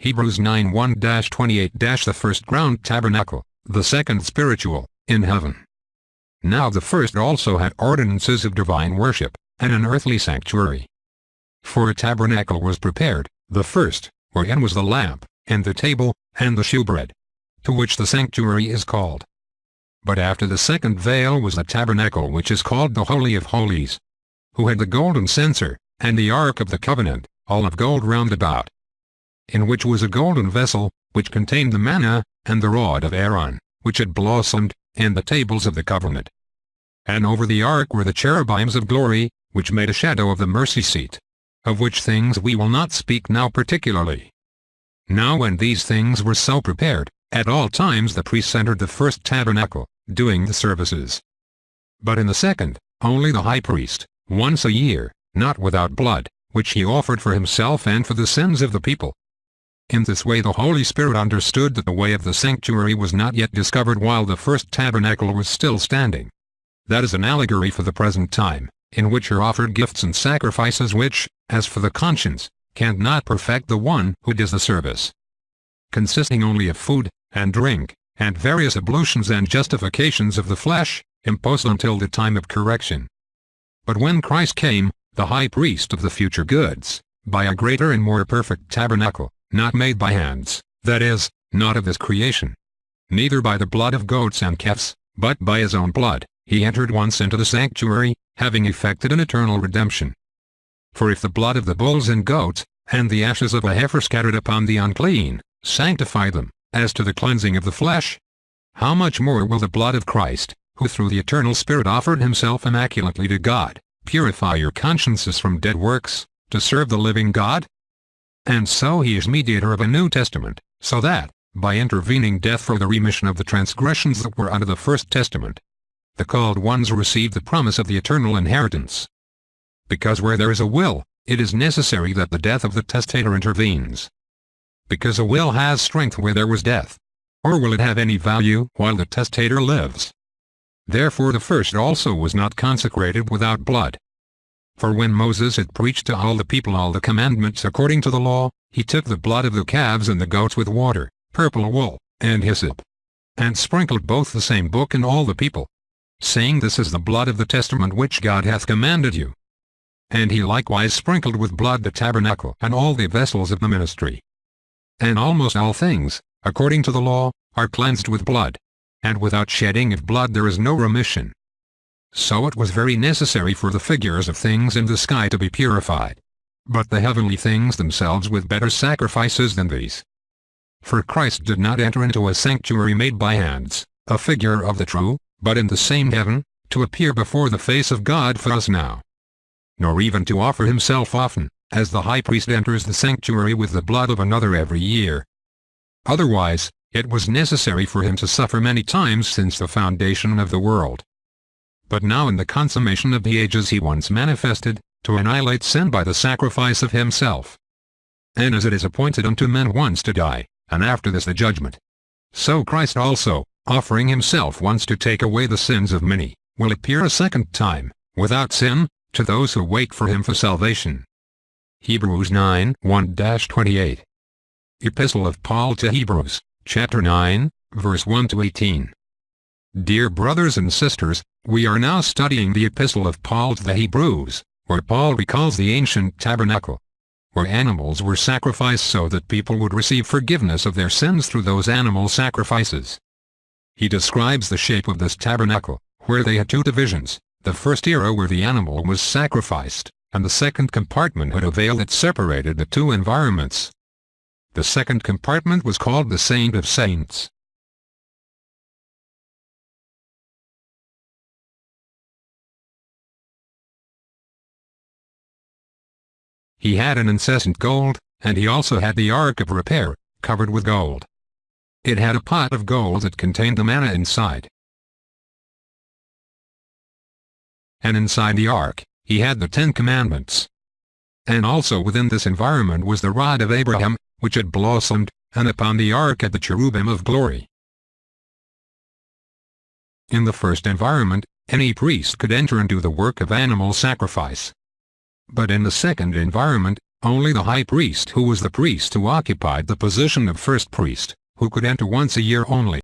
Hebrews 9:1-28. The first ground tabernacle, the second spiritual, in heaven. Now the first also had ordinances of divine worship, and an earthly sanctuary. For a tabernacle was prepared, the first, wherein was the lamp, and the table, and the shewbread, to which the sanctuary is called. But after the second veil was the tabernacle which is called the Holy of Holies, who had the golden censer, and the ark of the covenant, all of gold round about, in which was a golden vessel, which contained the manna, and the rod of Aaron, which had blossomed, and the tables of the covenant. And over the ark were the cherubims of glory, which made a shadow of the mercy seat, of which things we will not speak now particularly. Now when these things were so prepared, at all times the priests entered the first tabernacle, doing the services. But in the second, only the high priest, once a year, not without blood, which he offered for himself and for the sins of the people. In this way the Holy Spirit understood that the way of the sanctuary was not yet discovered while the first tabernacle was still standing. That is an allegory for the present time, in which are offered gifts and sacrifices which, as for the conscience, cannot perfect the one who does the service, consisting only of food, and drink, and various ablutions and justifications of the flesh, imposed until the time of correction. But when Christ came, the high priest of the future goods, by a greater and more perfect tabernacle, not made by hands, that is, not of this creation, neither by the blood of goats and calves, but by his own blood, he entered once into the sanctuary, having effected an eternal redemption. For if the blood of the bulls and goats, and the ashes of a heifer scattered upon the unclean, sanctify them, as to the cleansing of the flesh, how much more will the blood of Christ, who through the eternal Spirit offered himself immaculately to God, purify your consciences from dead works, to serve the living God? And so he is mediator of a new testament, so that, by intervening death for the remission of the transgressions that were under the first testament, the called ones receive the promise of the eternal inheritance. Because where there is a will, it is necessary that the death of the testator intervenes. Because a will has strength where there was death. Or will it have any value while the testator lives? Therefore the first also was not consecrated without blood. For when Moses had preached to all the people all the commandments according to the law, he took the blood of the calves and the goats with water, purple wool, and hyssop, and sprinkled both the same book and all the people, saying, This is the blood of the testament which God hath commanded you. And he likewise sprinkled with blood the tabernacle and all the vessels of the ministry. And almost all things, according to the law, are cleansed with blood, and without shedding of blood there is no remission. So it was very necessary for the figures of things in the sky to be purified, but the heavenly things themselves with better sacrifices than these. For Christ did not enter into a sanctuary made by hands, a figure of the true, but in the same heaven, to appear before the face of God for us now. Nor even to offer himself often, as the high priest enters the sanctuary with the blood of another every year. Otherwise, it was necessary for him to suffer many times since the foundation of the world. But now in the consummation of the ages he once manifested, to annihilate sin by the sacrifice of himself. And as it is appointed unto men once to die, and after this the judgment, so Christ also, offering himself once to take away the sins of many, will appear a second time, without sin, to those who wait for him for salvation. Hebrews 9:1-28. Epistle of Paul to Hebrews, chapter 9, verse 1-18. Dear brothers and sisters, we are now studying the Epistle of Paul to the Hebrews, where Paul recalls the ancient tabernacle, where animals were sacrificed so that people would receive forgiveness of their sins through those animal sacrifices. He describes the shape of this tabernacle, where they had two divisions, the first era where the animal was sacrificed, and the second compartment had a veil that separated the two environments. The second compartment was called the Saint of Saints. He had an incessant gold, and he also had the ark of repair, covered with gold. It had a pot of gold that contained the manna inside. And inside the ark, he had the 10 Commandments. And also within this environment was the rod of Abraham, which had blossomed, and upon the ark had the cherubim of glory. In the first environment, any priest could enter and do the work of animal sacrifice. But in the second environment, Only the high priest, who was the priest who occupied the position of first priest, who could enter once a year only,